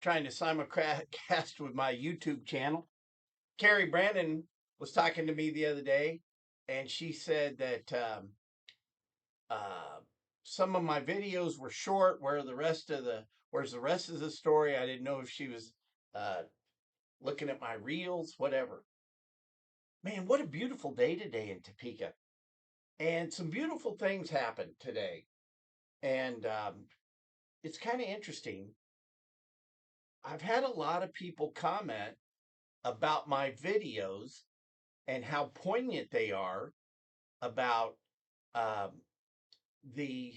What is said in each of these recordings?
trying to simulcast with my YouTube channel. Carrie Brandon was talking to me the other day, and she said that uh, some of my videos were short. Where's the rest of the story? I didn't know if she was uh, looking at my reels, whatever. Man, what a beautiful day today in Topeka, and some beautiful things happened today, and it's kind of interesting. I've had a lot of people comment about my videos and how poignant they are about um, the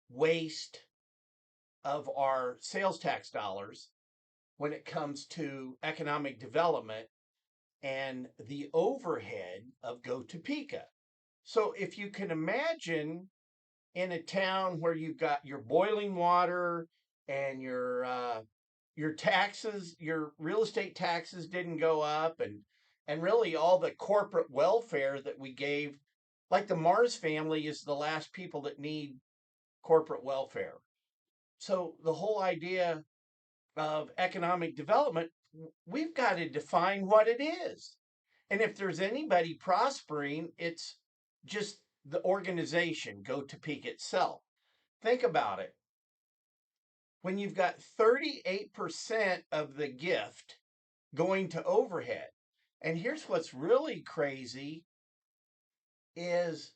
waste of our sales tax dollars when it comes to economic development and the overhead of Go Topeka. So if you can imagine in a town where you've got your boiling water and your taxes, your real estate taxes didn't go up, and really all the corporate welfare that we gave, like the Mars family is the last people that need corporate welfare. So the whole idea of economic development, we've got to define what it is. And if there's anybody prospering, it's just the organization, Go to Peak itself. Think about it. When you've got 38% of the gift going to overhead. And here's what's really crazy is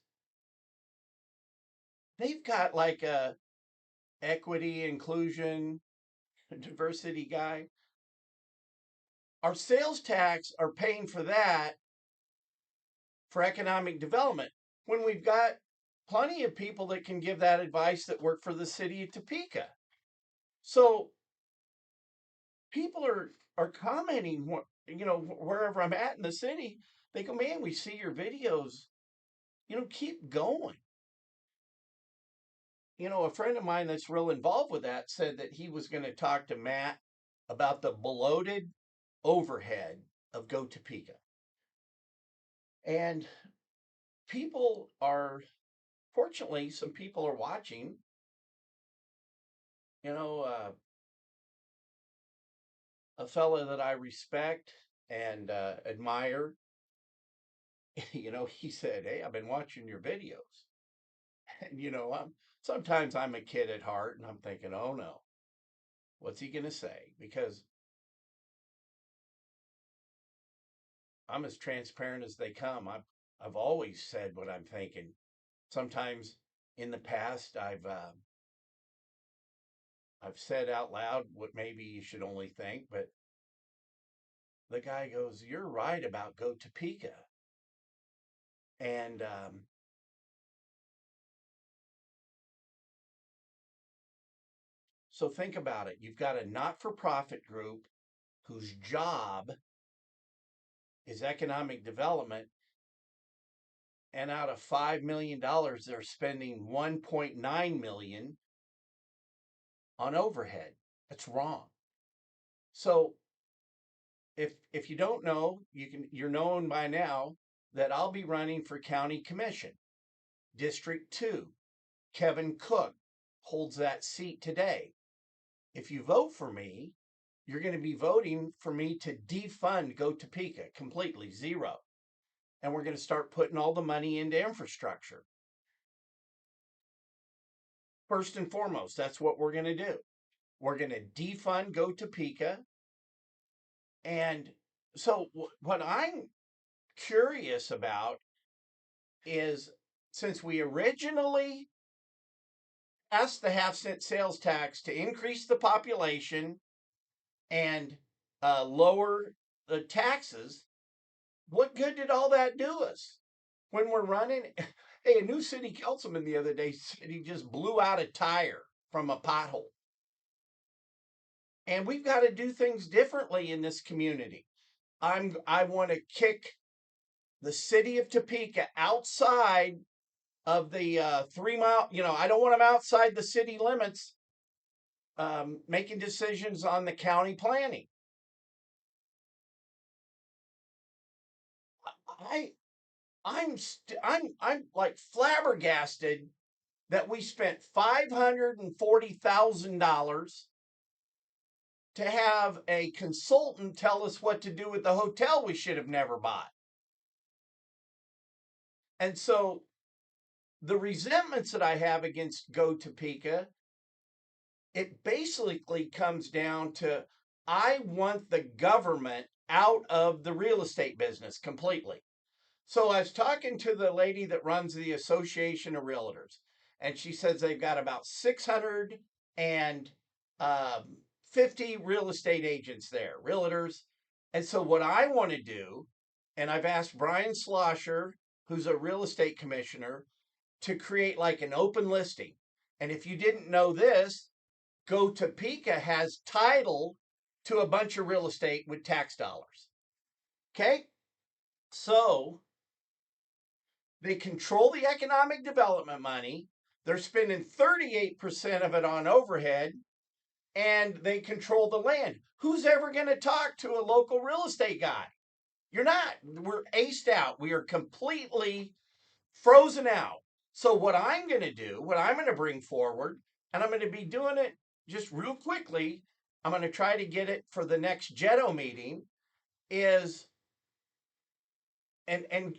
they've got like a equity, inclusion, diversity guy. Our sales tax are paying for that for economic development when we've got plenty of people that can give that advice that work for the city of Topeka. So people are commenting, wherever I'm at in the city, they go, man, we see your videos, keep going. A friend of mine that's real involved with that said that he was going to talk to Matt about the bloated overhead of Go Topeka. And people are, fortunately, some people are watching. You know, a fella that I respect and admire, he said, "Hey, I've been watching your videos." And, sometimes I'm a kid at heart and I'm thinking, oh no, what's he going to say? Because I'm as transparent as they come. I've always said what I'm thinking. Sometimes in the past, I've said out loud what maybe you should only think, but the guy goes, "You're right about Go Topeka." And so think about it. You've got a not for profit group whose job is economic development. And out of $5 million, they're spending 1.9 million on overhead. That's wrong. So if you don't know, you're known by now that I'll be running for county commission. District 2, Kevin Cook holds that seat today. If you vote for me, you're going to be voting for me to defund Go Topeka completely, zero. And we're going to start putting all the money into infrastructure. First and foremost, that's what we're going to do. We're going to defund Go Topeka. And so, what I'm curious about is, since we originally asked the half-cent sales tax to increase the population and lower the taxes, what good did all that do us when we're running? Hey, a new city councilman the other day said he just blew out a tire from a pothole. And we've got to do things differently in this community. I want to kick the city of Topeka outside of the 3 mile. I don't want them outside the city limits, making decisions on the county planning. I I'm like flabbergasted that we spent $540,000 to have a consultant tell us what to do with the hotel we should have never bought. And so the resentments that I have against Go Topeka, it basically comes down to I want the government out of the real estate business completely. So I was talking to the lady that runs the Association of Realtors, and she says they've got about 650 real estate agents there, realtors. And so what I want to do, and I've asked Brian Slosher, who's a real estate commissioner, to create like an open listing. And if you didn't know this, Go Topeka has title to a bunch of real estate with tax dollars. Okay? So they control the economic development money. They're spending 38% of it on overhead, and they control the land. Who's ever going to talk to a local real estate guy? You're not. We're aced out. We are completely frozen out. So, what I'm going to do, what I'm going to bring forward, and I'm going to be doing it just real quickly, I'm going to try to get it for the next Jetto meeting, is and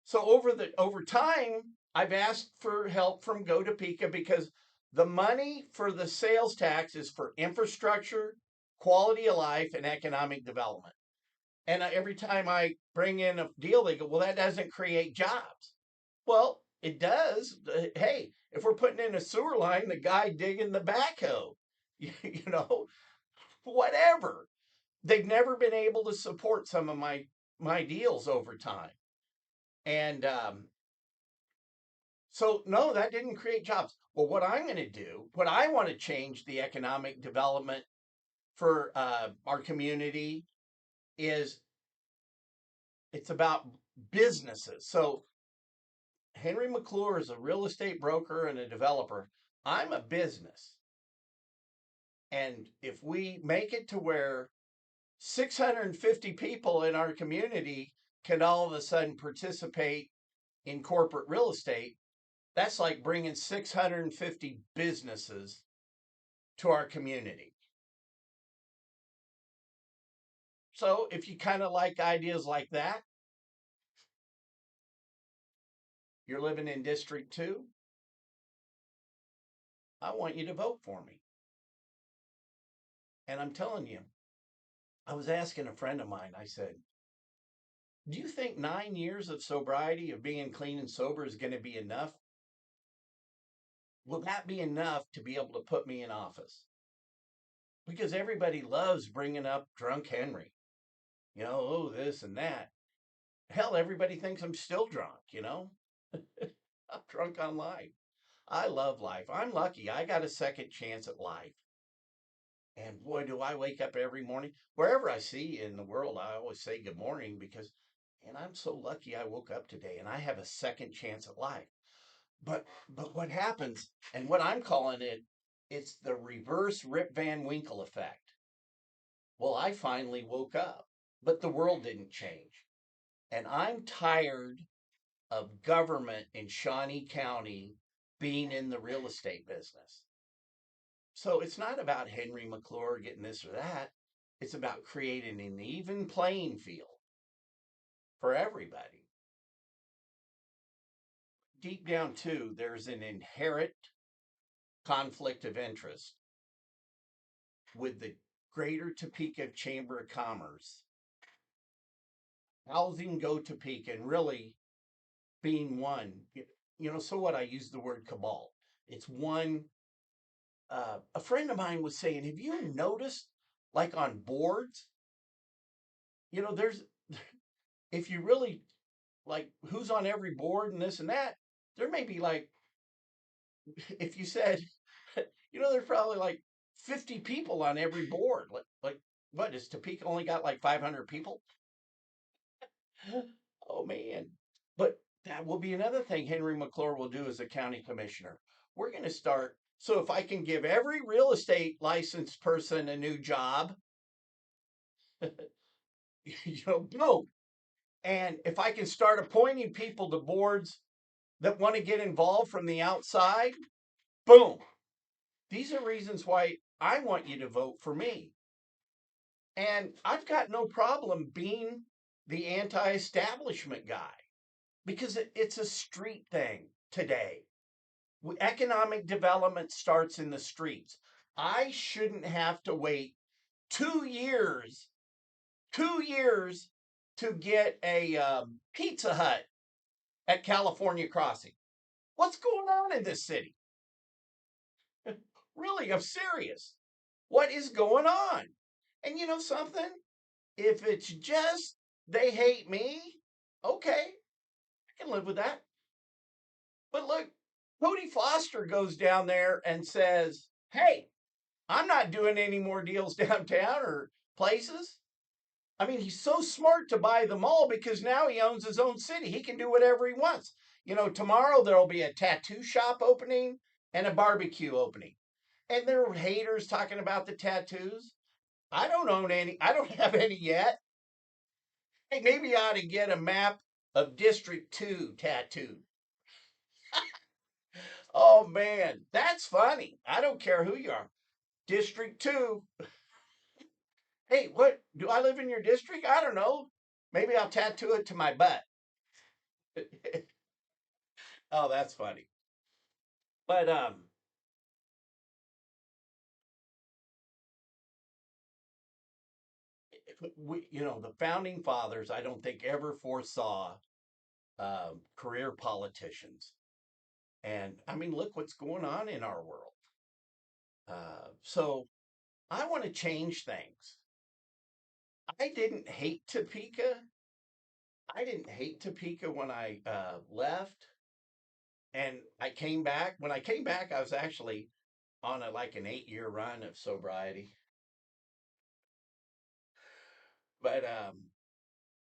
so over time, I've asked for help from Go Topeka because the money for the sales tax is for infrastructure, quality of life, and economic development. And every time I bring in a deal, they go, "Well, that doesn't create jobs." Well, it does. Hey, if we're putting in a sewer line, the guy digging the backhoe, you know, whatever. They've never been able to support some of my deals over time, and so, no, that didn't create jobs. Well, what I'm going to do, what I want to change the economic development for our community is it's about businesses. So, Henry McClure is a real estate broker and a developer. I'm a business. And if we make it to where 650 people in our community can all of a sudden participate in corporate real estate, that's like bringing 650 businesses to our community. So if you kind of like ideas like that, you're living in District 2, I want you to vote for me. And I'm telling you, I was asking a friend of mine, I said, "Do you think 9 years of sobriety, of being clean and sober, is going to be enough? Will that be enough to be able to put me in office?" Because everybody loves bringing up drunk Henry, oh, this and that. Hell, everybody thinks I'm still drunk. I'm drunk on life. I love life. I'm lucky. I got a second chance at life. And boy, do I wake up every morning. Wherever I see in the world, I always say good morning because, and I'm so lucky I woke up today and I have a second chance at life. But what happens, and what I'm calling it, it's the reverse Rip Van Winkle effect. Well, I finally woke up, but the world didn't change. And I'm tired of government in Shawnee County being in the real estate business. So it's not about Henry McClure getting this or that. It's about creating an even playing field for everybody. Deep down, too, there's an inherent conflict of interest with the Greater Topeka Chamber of Commerce, housing Go Topeka, and really being one. So what I use the word cabal. It's one. A friend of mine was saying, have you noticed, like on boards, there's, if you really like who's on every board and this and that, there may be like, if you said, there's probably like 50 people on every board. Like what is Topeka only got like 500 people? Oh man. But that will be another thing Henry McClure will do as a county commissioner. We're going to start. So if I can give every real estate licensed person a new job, boom. And if I can start appointing people to boards that want to get involved from the outside, boom. These are reasons why I want you to vote for me. And I've got no problem being the anti establishment guy because it's a street thing today. Economic development starts in the streets. I shouldn't have to wait 2 years, 2 years to get a Pizza Hut at California Crossing. What's going on in this city? Really, I'm serious. What is going on? And you know something? If it's just they hate me, okay, I can live with that. But look, Cody Foster goes down there and says, hey, I'm not doing any more deals downtown or places. I mean, he's so smart to buy them all because now he owns his own city. He can do whatever he wants. You know, tomorrow there'll be a tattoo shop opening and a barbecue opening. And there are haters talking about the tattoos. I don't own any, I don't have any yet. Hey, maybe I ought to get a map of District 2 tattooed. Oh man, that's funny. I don't care who you are. District 2. Hey, what? Do I live in your district? I don't know. Maybe I'll tattoo it to my butt. Oh, that's funny. But the founding fathers, I don't think ever foresaw career politicians. And I mean, look what's going on in our world. So I want to change things. I didn't hate Topeka. I didn't hate Topeka when I left, and I came back. When I came back, I was actually on like an 8 year run of sobriety. But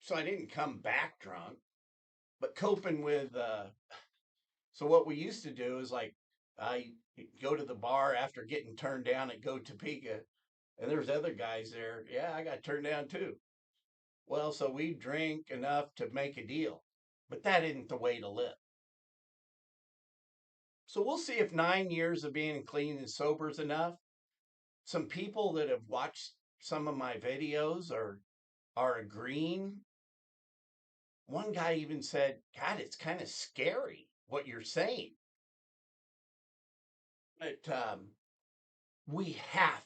so I didn't come back drunk. But coping with so what we used to do is like I go to the bar after getting turned down at Go Topeka, and there's other guys there. Yeah, I got turned down too. Well, so we drink enough to make a deal, but that isn't the way to live. So we'll see if 9 years of being clean and sober is enough. Some people that have watched some of my videos are agreeing. One guy even said, "God, it's kind of scary what you're saying." But we have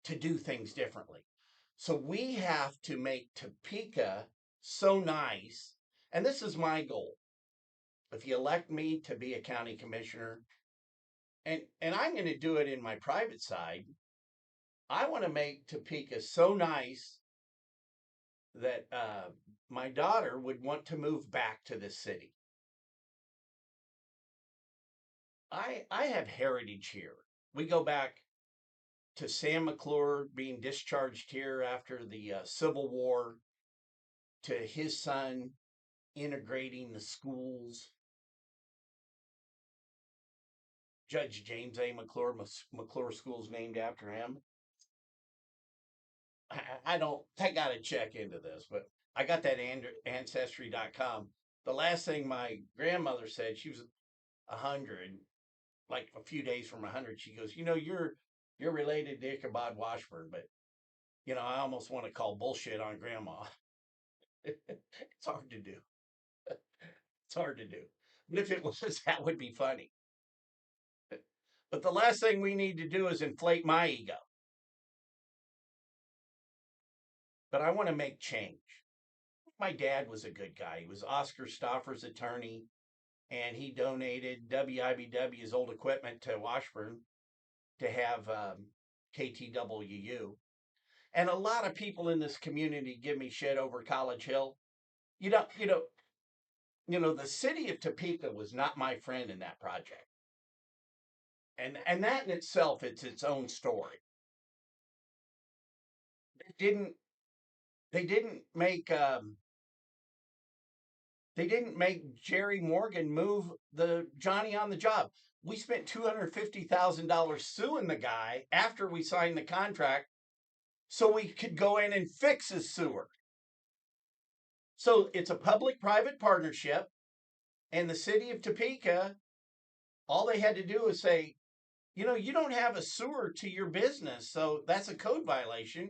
to do things differently. So we have to make Topeka so nice. And this is my goal. If you elect me to be a county commissioner, and I'm going to do it in my private side, I want to make Topeka so nice that my daughter would want to move back to this city. I have heritage here. We go back to Sam McClure being discharged here after the Civil War, to his son integrating the schools. Judge James A. McClure, McClure School's named after him. I don't, I got to check into this, but I got that ancestry.com. The last thing my grandmother said, she was 100, like a few days from 100. She goes, you're related to Ichabod Washburn, but I almost want to call bullshit on grandma. It's hard to do. It's hard to do. But if it was, that would be funny. But the last thing we need to do is inflate my ego. But I want to make change. My dad was a good guy. He was Oscar Stauffer's attorney, and he donated WIBW's old equipment to Washburn to have KTWU. And a lot of people in this community give me shit over College Hill. You know, you know, the city of Topeka was not my friend in that project, and that in itself, it's its own story. They didn't they didn't make they didn't make Jerry Morgan move the Johnny on the job. We spent $250,000 suing the guy after we signed the contract so we could go in and fix his sewer. So it's a public private partnership, and the city of Topeka, all they had to do was say, you don't have a sewer to your business, so that's a code violation.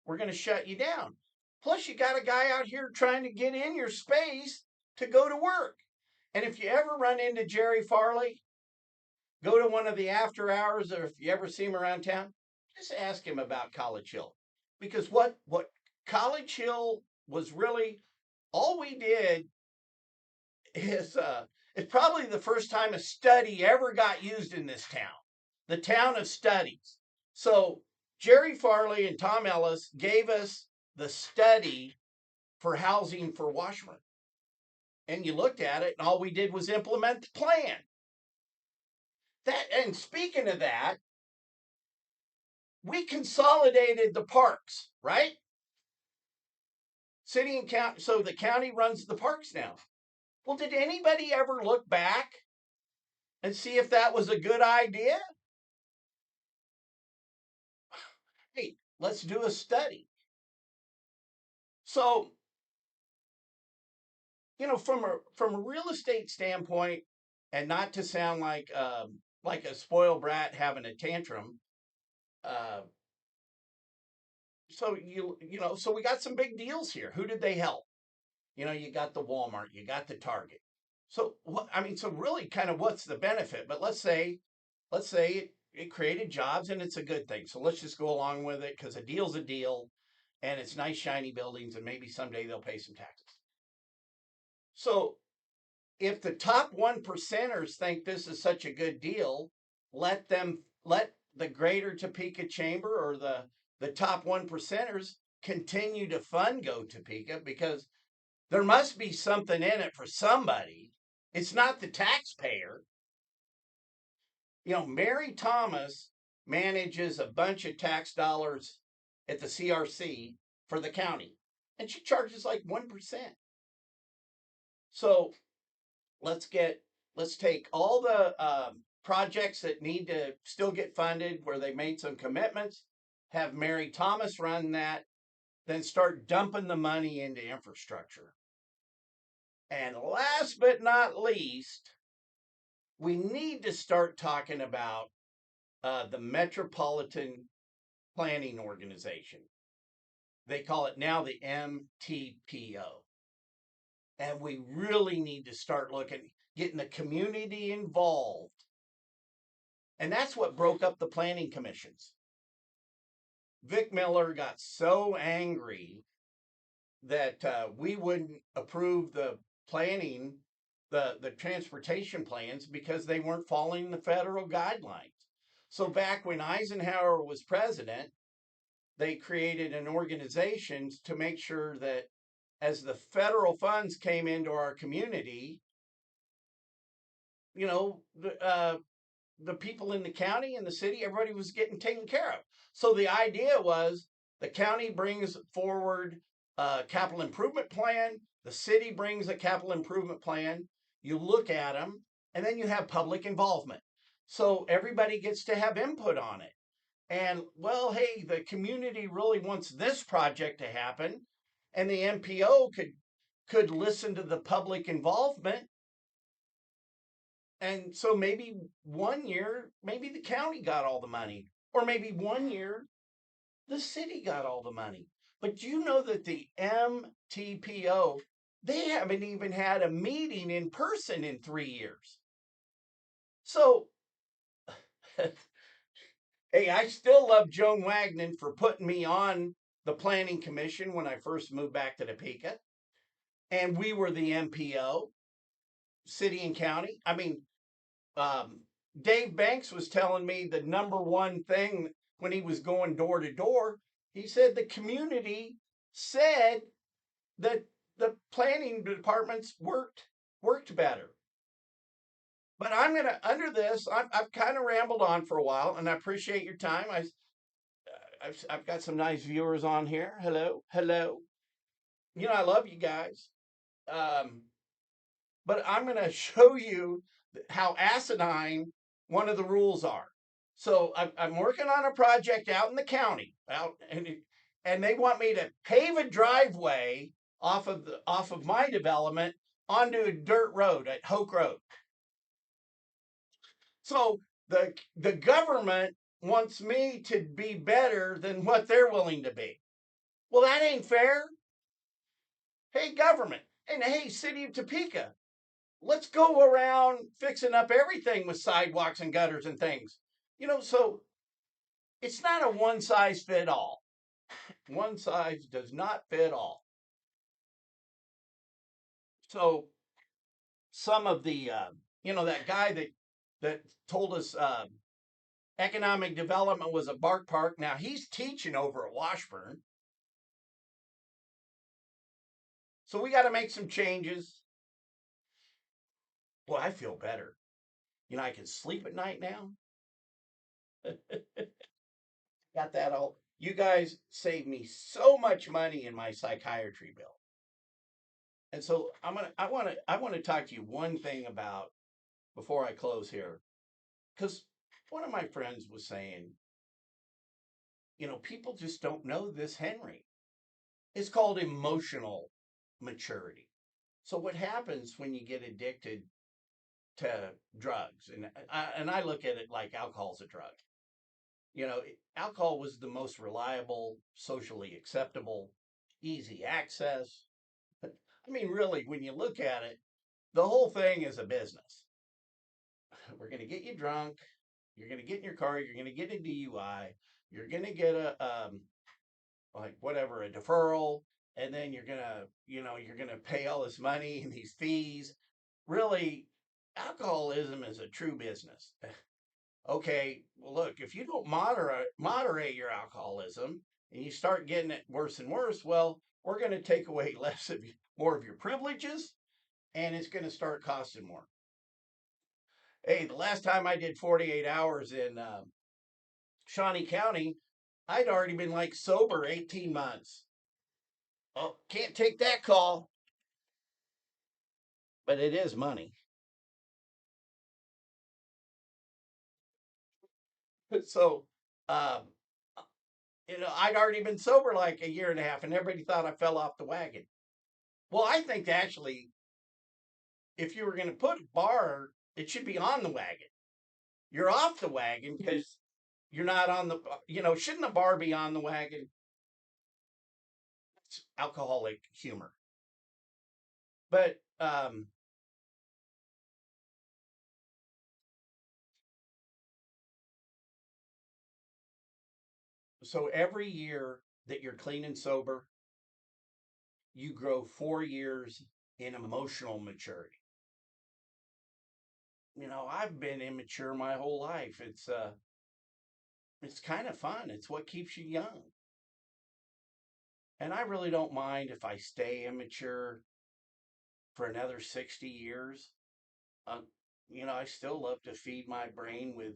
We're going to shut you down. Plus, you got a guy out here trying to get in your space to go to work. And if you ever run into Jerry Farley, go to one of the after hours, or if you ever see him around town, just ask him about College Hill. Because what College Hill was really, all we did is it's probably the first time a study ever got used in this town, the town of studies. So Jerry Farley and Tom Ellis gave us the study for housing for Washburn. And you looked at it, and all we did was implement the plan. That, and speaking of that, we consolidated the parks, right? City and county, so the county runs the parks now. Well, did anybody ever look back and see if that was a good idea? Hey, let's do a study. So, from a real estate standpoint, and not to sound like a spoiled brat having a tantrum, uh, so we got some big deals here. Who did they help? You got the Walmart, you got the Target. So what I mean, so really kind of what's the benefit? But let's say it created jobs and it's a good thing. So let's just go along with it because a deal's a deal and it's nice shiny buildings and maybe someday they'll pay some taxes. So if the top 1%ers think this is such a good deal, let the greater Topeka Chamber or the top 1%ers continue to fund Go Topeka because there must be something in it for somebody. It's not the taxpayer. Mary Thomas manages a bunch of tax dollars at the CRC for the county, and she charges like 1%. So let's take all the projects that need to still get funded where they made some commitments, have Mary Thomas run that, then start dumping the money into infrastructure. And last but not least, we need to start talking about the Metropolitan Planning Organization. They call it now the MTPO. And we really need to start getting the community involved. And that's what broke up the planning commissions. Vic Miller got so angry that we wouldn't approve the planning, the transportation plans because they weren't following the federal guidelines. So back when Eisenhower was president, they created an organization to make sure that as the federal funds came into our community, you know, the people in the county and the city, everybody was getting taken care of. So the idea was the county brings forward a capital improvement plan, the city brings a capital improvement plan, you look at them, and then you have public involvement. So everybody gets to have input on it. And well, hey, the community really wants this project to happen, and the MPO could listen to the public involvement. And so maybe one year, maybe the county got all the money, or maybe one year the city got all the money. But you know that the MTPO, they haven't even had a meeting in person in 3 years. So, hey, I still love Joan Wagner for putting me on the planning commission when I first moved back to Topeka. And we were the MPO, city and county. I mean, um, Dave Banks was telling me the number one thing when he was going door to door. He said the community said that the planning departments worked better. But I'm gonna under this. I've kind of rambled on for a while, and I appreciate your time. I've got some nice viewers on here. Hello, hello. I love you guys. Um, but I'm going to show you how asinine one of the rules are. So I'm working on a project out in the county, and they want me to pave a driveway off of my development onto a dirt road at Hoke Road. So The government wants me to be better than what they're willing to be. Well, that ain't fair. Hey, government, and hey, city of Topeka, let's go around fixing up everything with sidewalks and gutters and things. So it's not a one size fit all. One size does not fit all. So some of the, that guy that told us economic development was a bark park. Now he's teaching over at Washburn. So we got to make some changes. Boy, I feel better. I can sleep at night now. Got that all. You guys saved me so much money in my psychiatry bill. And so I want to talk to you one thing about before I close here, because one of my friends was saying, people just don't know this, Henry. It's called emotional maturity. So what happens when you get addicted to drugs? And I look at it like alcohol's a drug. Alcohol was the most reliable, socially acceptable, easy access. I mean, really, when you look at it, the whole thing is a business. We're going to get you drunk. You're going to get in your car. You're going to get a DUI. You're going to get like whatever, a deferral. And then you're going to pay all this money and these fees. Really, alcoholism is a true business. Okay, well, look, if you don't moderate your alcoholism and you start getting it worse and worse, well, we're going to take away more of your privileges, and it's going to start costing more. Hey, the last time I did 48 hours in Shawnee County, I'd already been like sober 18 months. Oh, can't take that call, but it is money. So, um, I'd already been sober like a year and a half, and everybody thought I fell off the wagon. Well, I think actually, if you were going to put a bar, it should be on the wagon. You're off the wagon because you're not on the, shouldn't the bar be on the wagon? It's alcoholic humor. But so every year that you're clean and sober, you grow 4 years in emotional maturity. I've been immature my whole life. It's kind of fun. It's what keeps you young. And I really don't mind if I stay immature for another 60 years. Um, I still love to feed my brain with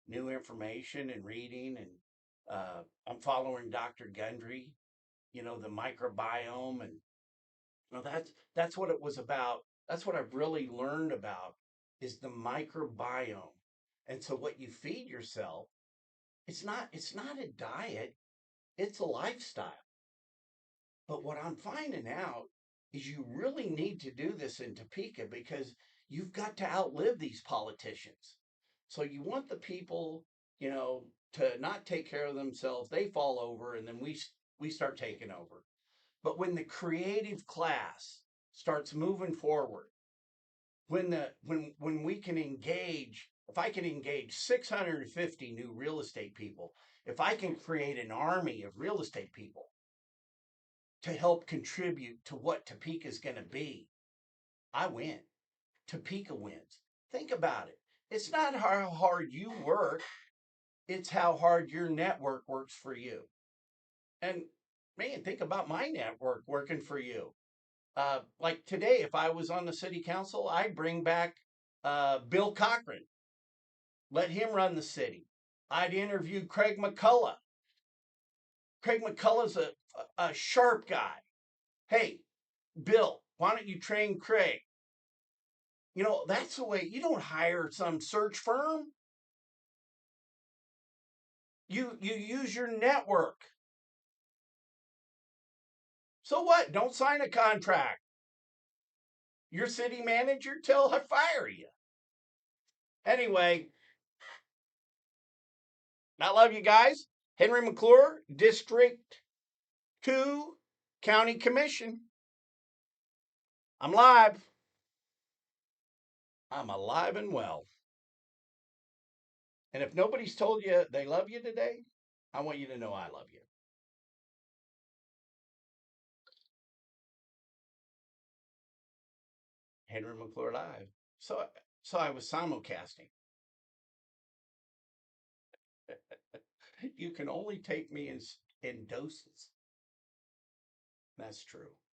new information and reading. And I'm following Dr. Gundry, the microbiome. And that's what it was about. That's what I've really learned about is the microbiome. And so what you feed yourself, it's not a diet, it's a lifestyle. But what I'm finding out is you really need to do this in Topeka because you've got to outlive these politicians. So you want the people, to not take care of themselves. They fall over, and then we start taking over. But when the creative class starts moving forward, when we can engage, if I can engage 650 new real estate people, if I can create an army of real estate people to help contribute to what Topeka is going to be, I win. Topeka wins. Think about it. It's not how hard you work, it's how hard your network works for you. And man, think about my network working for you. Like today, if I was on the city council, I'd bring back Bill Cochran, let him run the city. I'd interview Craig McCullough. Craig McCullough's a sharp guy. Hey, Bill, why don't you train Craig? That's the way. You don't hire some search firm. You use your network. So what? Don't sign a contract. Your city manager, tell her fire you. Anyway, I love you guys. Henry McClure, District 2 County Commission. I'm live. I'm alive and well. And if nobody's told you they love you today, I want you to know I love you. Henry McClure live. So, so I was simulcasting. You can only take me in doses. That's true.